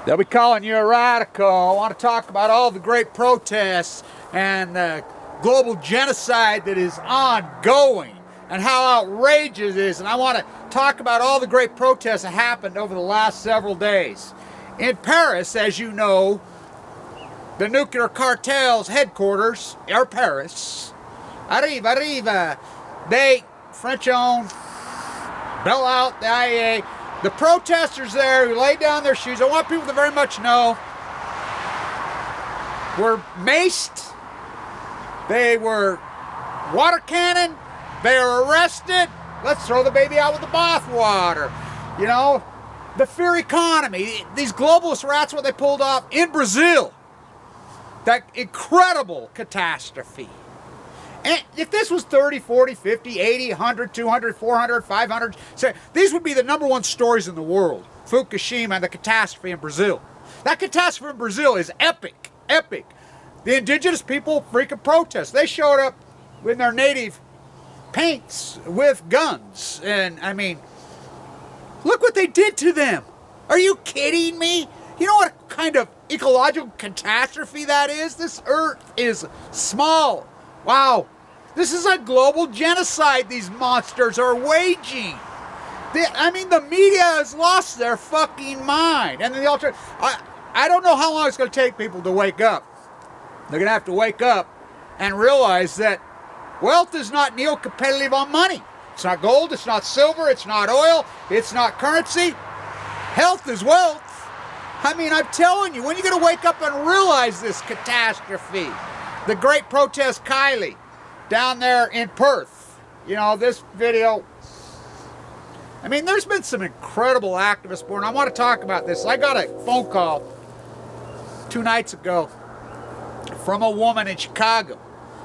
They'll be calling you a radical. I want to talk about all the great protests and the global genocide that is ongoing and how outrageous it is. And I want to talk about all the great protests that happened over the last several days. In Paris, as you know, the nuclear cartel's headquarters are Paris. Arrive, arrive. They, French-owned, bail out the IEA. The protesters there who laid down their shoes, I want people to very much know, were maced, they were water cannon, they were arrested. Let's throw the baby out with the bathwater. You know, the fear economy, these globalist rats, what they pulled off in Brazil. That incredible catastrophe. And if this was 30, 40, 50, 80, 100, 200, 400, 500, so these would be the #1 stories in the world. Fukushima and the catastrophe in Brazil. That catastrophe in Brazil is epic, epic. The indigenous people freaking protest. They showed up in their native paints with guns. And I mean, look what they did to them. Are you kidding me? You know what kind of ecological catastrophe that is? This earth is small. Wow. This is a global genocide these monsters are waging. The media has lost their fucking mind. And the alternative, I don't know how long it's going to take people to wake up. They're going to have to wake up and realize that wealth is not neo-competitive on money. It's not gold, it's not silver, it's not oil, it's not currency. Health is wealth. I mean, I'm telling you, when are you going to wake up and realize this catastrophe? The great protest Kylie down there in Perth. You know, this video. I mean, there's been some incredible activists born. I want to talk about this. I got a phone call 2 nights ago from a woman in Chicago.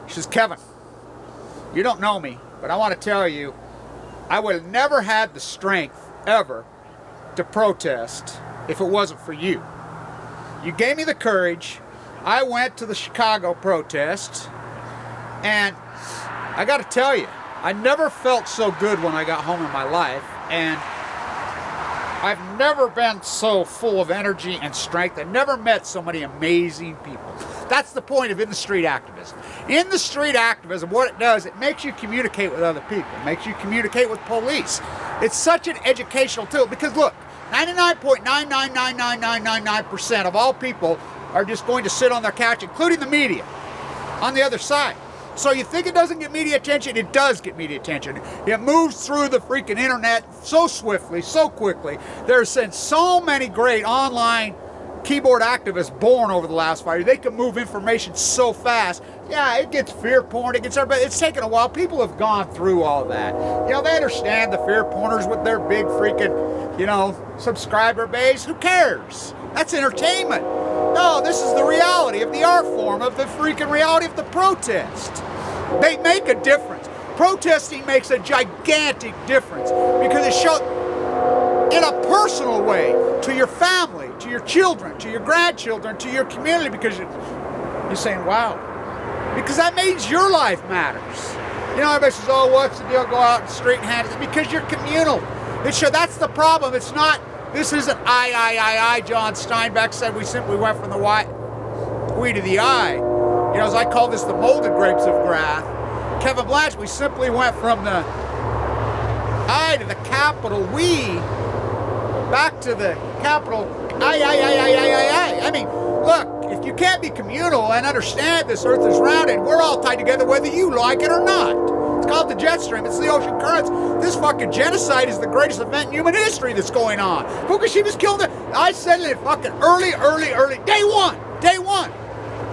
She says, Kevin, you don't know me, but I want to tell you, I would have never had the strength ever to protest if it wasn't for you. You gave me the courage. I went to the Chicago protest, and I got to tell you, I never felt so good when I got home in my life, and I've never been so full of energy and strength. I've never met so many amazing people. That's the point of in-the-street activism. In-the-street activism, what it does, it makes you communicate with other people. It makes you communicate with police. It's such an educational tool, because look, 99.999999% of all people are just going to sit on their couch, including the media, on the other side. So you think it doesn't get media attention? It does get media attention. It moves through the freaking internet so swiftly, so quickly. There's been so many great online keyboard activists born over the last 5 years. They can move information so fast. Yeah, it gets fear porn, it gets everybody. It's taken a while. People have gone through all that. You know, they understand the fear porners with their big freaking, you know, subscriber base. Who cares? That's entertainment. No, this is the reality of the art form, of the freaking reality of the protest. They make a difference. Protesting makes a gigantic difference because it shows in a personal way to your family, to your children, to your grandchildren, to your community, because you're saying, wow, because that means your life matters. You know, everybody says, oh, what's the deal? Go out in the street and hand it, because you're communal. That's the problem. It's not, this isn't I. John Steinbeck said we simply went from the we to the I. You know, as I call this the molded grapes of wrath. Kevin Blanche, we simply went from the I to the capital we, back to the capital I. I mean, look, if you can't be communal and understand this earth is rounded, we're all tied together whether you like it or not. It's called the jet stream. It's the ocean currents. This fucking genocide is the greatest event in human history that's going on. Fukushima's killed it. I said it fucking early. Day one.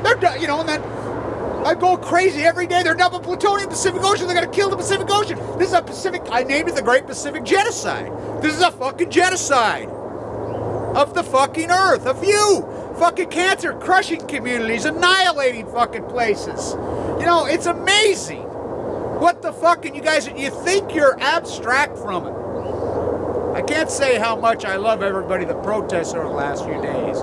They're done, you know, and then I go crazy every day. They're dumping plutonium in the Pacific Ocean. They're going to kill the Pacific Ocean. This is a Pacific, I named it the Great Pacific Genocide. This is a fucking genocide of the fucking earth, of you. Fucking cancer, crushing communities, annihilating fucking places. You know, it's amazing. What the fucking, you guys, you think you're abstract from it. I can't say how much I love everybody that protests over the last few days.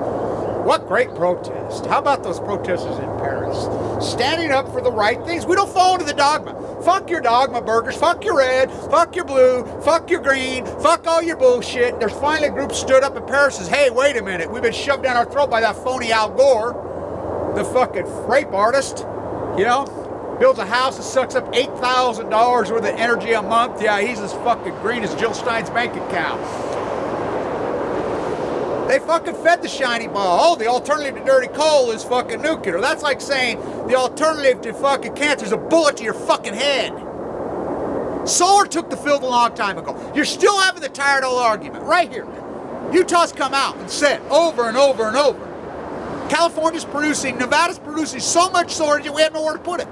What great protest. How about those protesters in Paris? Standing up for the right things. We don't fall into the dogma. Fuck your dogma burgers. Fuck your red. Fuck your blue. Fuck your green. Fuck all your bullshit. There's finally a group stood up in Paris and says, hey, wait a minute. We've been shoved down our throat by that phony Al Gore, the fucking rape artist, you know? Builds a house that sucks up $8,000 worth of energy a month. Yeah, he's as fucking green as Jill Stein's bank account. They fucking fed the shiny ball. Oh, the alternative to dirty coal is fucking nuclear. That's like saying the alternative to fucking cancer is a bullet to your fucking head. Solar took the field a long time ago. You're still having the tired old argument right here. Utah's come out and said over and over and over. California's producing, Nevada's producing so much solar that we have nowhere to put it.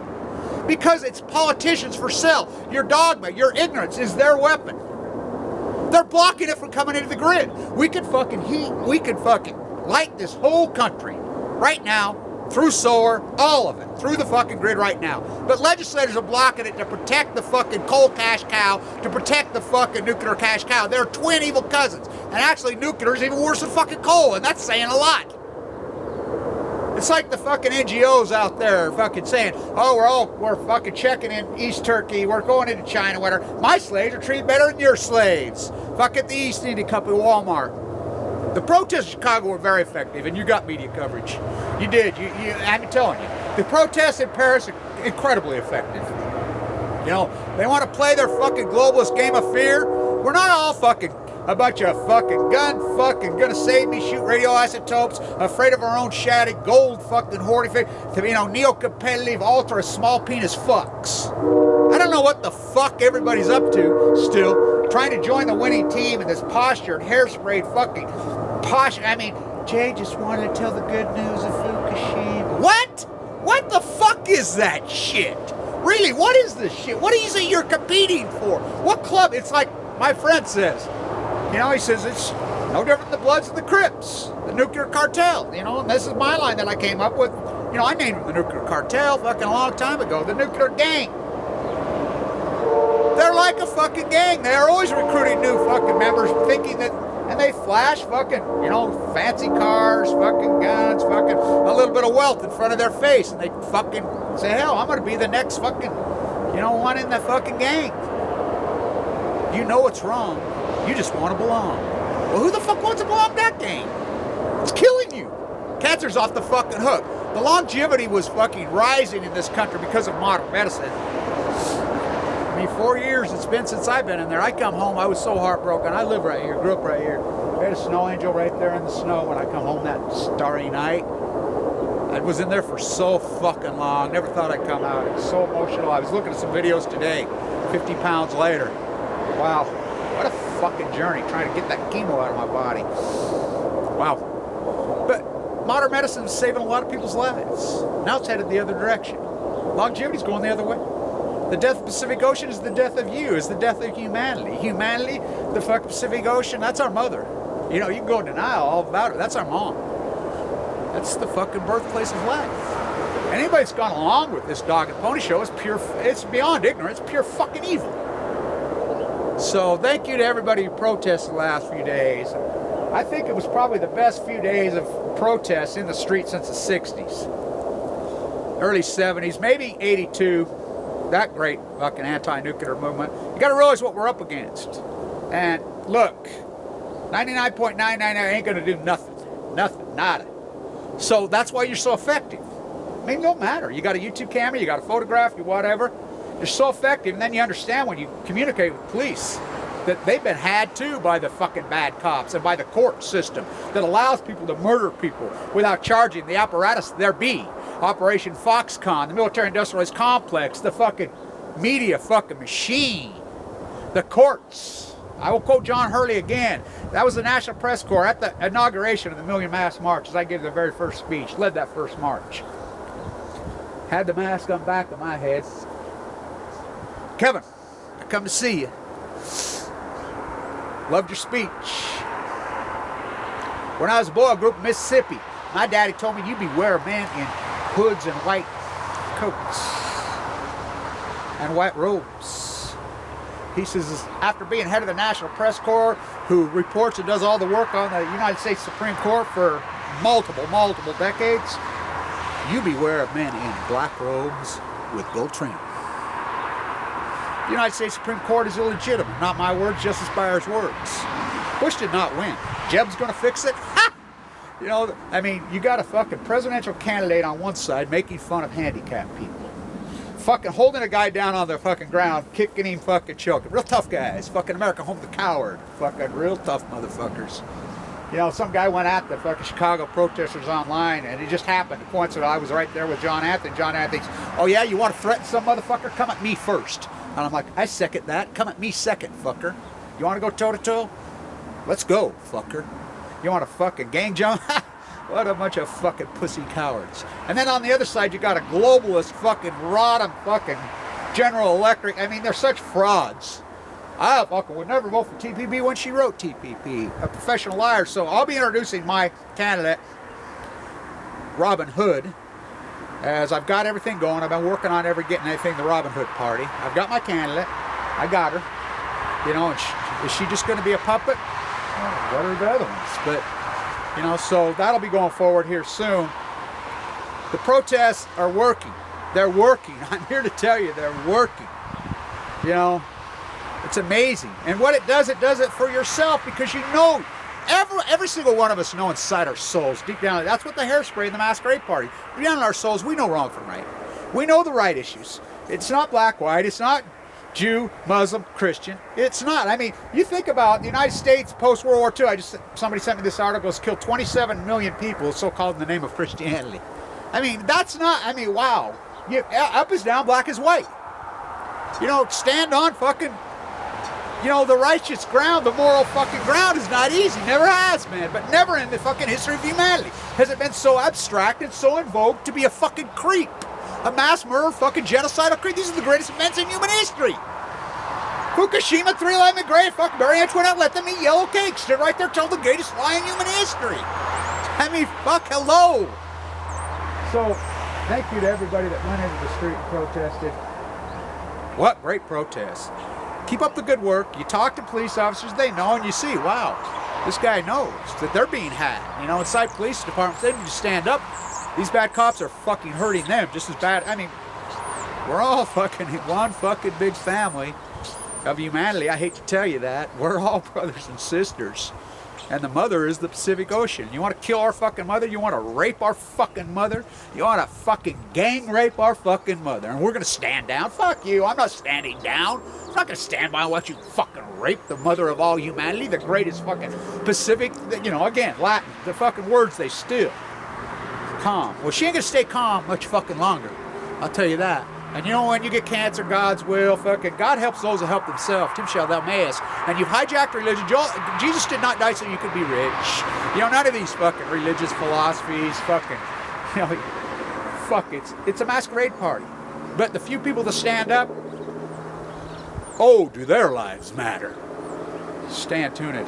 Because it's politicians for sale. Your dogma, your ignorance is their weapon. They're blocking it from coming into the grid. We could fucking light this whole country right now through solar, all of it, through the fucking grid right now. But legislators are blocking it to protect the fucking coal cash cow, to protect the fucking nuclear cash cow. They're twin evil cousins. And actually nuclear is even worse than fucking coal, and that's saying a lot. It's like the fucking NGOs out there fucking saying, oh, we're fucking checking in East Turkey, we're going into China, whatever. My slaves are treated better than your slaves. Fuck at the East India Company, Walmart. The protests in Chicago were very effective, and you got media coverage. You did. I'm telling you. The protests in Paris are incredibly effective. You know, they want to play their fucking globalist game of fear. We're not all fucking a bunch of fucking gonna save me, shoot radioisotopes, afraid of our own shattered gold fucking hoarding, neo-competitive, ultra small penis fucks. I don't know what the fuck everybody's up to still, trying to join the winning team in this postured, hairsprayed fucking posture. I mean, Jay just wanted to tell the good news of Fukushima. What? What the fuck is that shit? Really, what is this shit? What is it you're competing for? What club? It's like my friend says. You know, he says it's no different than the Bloods and the Crips, the nuclear cartel. You know, and this is my line that I came up with. You know, I named them the nuclear cartel fucking a long time ago, the nuclear gang. They're like a fucking gang. They're always recruiting new fucking members, thinking that, and they flash fucking, you know, fancy cars, fucking guns, fucking a little bit of wealth in front of their face, and they fucking say, hell, I'm gonna be the next fucking, you know, one in the fucking gang. You know what's wrong. You just want to belong. Well, who the fuck wants to belong to that game? It's killing you. Cancer's off the fucking hook. The longevity was fucking rising in this country because of modern medicine. I mean, 4 years it's been since I've been in there. I come home, I was so heartbroken. I live right here, grew up right here. We had a snow angel right there in the snow when I come home that starry night. I was in there for so fucking long. Never thought I'd come out. It was so emotional. I was looking at some videos today, 50 pounds later. Wow. What a fucking journey trying to get that chemo out of my body. Wow. But modern medicine is saving a lot of people's lives. Now it's headed the other direction. Longevity's going the other way. The death of the Pacific Ocean is the death of you, is the death of humanity. Humanity, the fucking Pacific Ocean, that's our mother. You know, you can go in denial all about it. That's our mom. That's the fucking birthplace of life. And anybody that's gone along with this dog and pony show is pure, it's beyond ignorance, pure fucking evil. So thank you to everybody who protested the last few days. I think it was probably the best few days of protests in the street since the 60s. Early 70s, maybe 82. That great fucking anti-nuclear movement. You got to realize what we're up against. And look, 99.999 ain't going to do nothing. Nothing, nada. So that's why you're so effective. I mean, it don't matter. You got a YouTube camera, you got a photograph, you whatever. You're so effective, and then you understand when you communicate with police that they've been had too by the fucking bad cops and by the court system that allows people to murder people without charging the apparatus there be. Operation Foxconn, the military industrialized complex, the fucking media fucking machine, the courts. I will quote John Hurley again. That was the National Press Corps at the inauguration of the Million Mass March, as I gave the very first speech, led that first march. Had the mask on back of my head. Kevin, I come to see you. Loved your speech. When I was a boy, I grew up in Mississippi. My daddy told me you beware of men in hoods and white coats and white robes. He says, after being head of the National Press Corps, who reports and does all the work on the United States Supreme Court for multiple decades. You beware of men in black robes with gold trim. The United States Supreme Court is illegitimate. Not my words, Justice Breyer's words. Bush did not win. Jeb's going to fix it? Ha! You know, I mean, you got a fucking presidential candidate on one side making fun of handicapped people. Fucking holding a guy down on the fucking ground, kicking him, fucking choking. Real tough guys. Fucking America home the coward. Fucking real tough motherfuckers. You know, some guy went at the fucking Chicago protesters online, and it just happened. The coincidence, I was right there with John Anthony. John Anthony's, oh yeah, you want to threaten some motherfucker? Come at me first. And I'm like, I second that. Come at me second, fucker. You want to go toe-to-toe? Let's go, fucker. You want to fucking gang jump? What a bunch of fucking pussy cowards. And then on the other side, you got a globalist fucking rotten fucking General Electric. I mean, they're such frauds. I fucking would never vote for TPP when she wrote TPP. A professional liar. So I'll be introducing my candidate, Robin Hood, as I've got everything going. I've been working on getting anything the Robin Hood party. I've got my candidate. I got her. You know, and is she just going to be a puppet? Oh, what are the other ones? But, you know, so that'll be going forward here soon. The protests are working. They're working. I'm here to tell you they're working. You know, it's amazing. And what it does it for yourself, because you know, every single one of us know inside our souls, deep down, that's what the hairspray and the masquerade party, deep down in our souls, we know wrong from right. We know the right issues. It's not black, white, it's not Jew, Muslim, Christian. It's not. I mean, you think about the United States post-World War II. Somebody sent me this article. It's killed 27 million people, so-called in the name of Christianity. I mean, that's not, I mean, wow. Up is down, black is white. You know, stand on fucking, you know, the righteous ground, the moral fucking ground is not easy. Never has, man. But never in the fucking history of humanity has it been so abstract and so in vogue to be a fucking creep. A mass murder, fucking genocidal creep. These are the greatest events in human history. Fukushima, 311 grave, fucking Mary Antoinette let them eat yellow cake. Stood right there, told the greatest lie in human history. I mean, fuck, hello. So, thank you to everybody that went into the street and protested. What great protests. Keep up the good work. You talk to police officers, they know, and you see, wow, this guy knows that they're being had. You know, inside police departments, they need to stand up. These bad cops are fucking hurting them just as bad. I mean, we're all fucking one fucking big family of humanity. I hate to tell you that. We're all brothers and sisters. And the mother is the Pacific Ocean. You want to kill our fucking mother? You want to rape our fucking mother? You want to fucking gang rape our fucking mother? And we're going to stand down? Fuck you. I'm not standing down. I'm not going to stand by and watch you fucking rape the mother of all humanity, the greatest fucking Pacific, you know, again, Latin, the fucking words they steal. Calm. Well, she ain't gonna stay calm much fucking longer. I'll tell you that. And you know, when you get cancer, God's will, fucking God helps those that help themselves. Tim shall thou mayest. And you've hijacked religion. Jesus did not die so you could be rich. You know, none of these fucking religious philosophies, fucking, you know, fuck, it's a masquerade party. But the few people that stand up, oh, do their lives matter? Stand tuned.